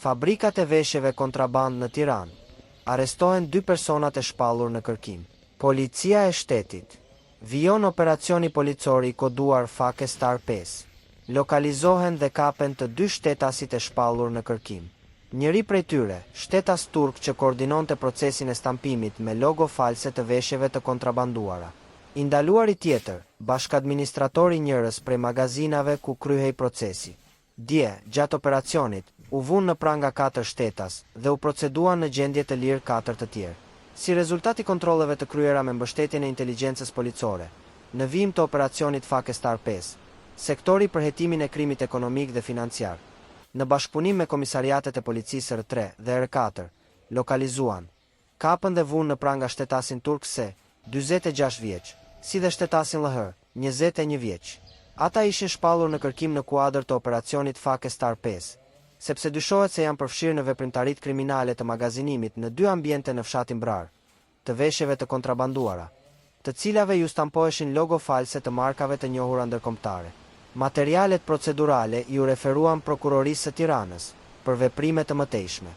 Fabrikat e veshjeve kontraband në Tiranë. Arrestohen 2 personat e shpallur në kërkim. Policia e shtetit. Vijon operacioni policor i koduar Fake Star 5. Lokalizohen dhe kapen të 2 shtetasit e shpallur në kërkim. Njëri prej tyre, shtetas turk që koordinonte procesin e stampimit me logo false të veshjeve të kontrabanduara. I ndaluari tjetër, bashkadministratori njërës prej magazinave ku kryhej procesi. Dje, gjatë operacionit, u vunë në pranga 4 shtetas dhe u proceduan në gjendje të lirë 4 të tjerë. Si rezultati kontrolleve të kryera me mbështetjen e inteligjencës policore, në vijim të operacionit Fake Star 5, sektori për hetimin e krimit ekonomik dhe financiar, në bashkëpunim me komisariatet e policisë R3 dhe R4, lokalizuan, kapën dhe vunë në pranga shtetasin turk Se, 46 vjeç, si dhe shtetasin LH, 21 vjeç. Ata ishin shpallur në kërkim në kuadër të operacionit Fake Star 5, sepse dyshohet se janë përfshirë në veprimtarit kriminale të magazinimit në 2 ambiente në fshatin Brar, të veshjeve të kontrabanduara, të cilave ju stampoheshin logo false të markave të njohura ndërkombëtare. Materialet procedurale ju referuan prokurorisë së Tiranës për veprime të mëtejshme.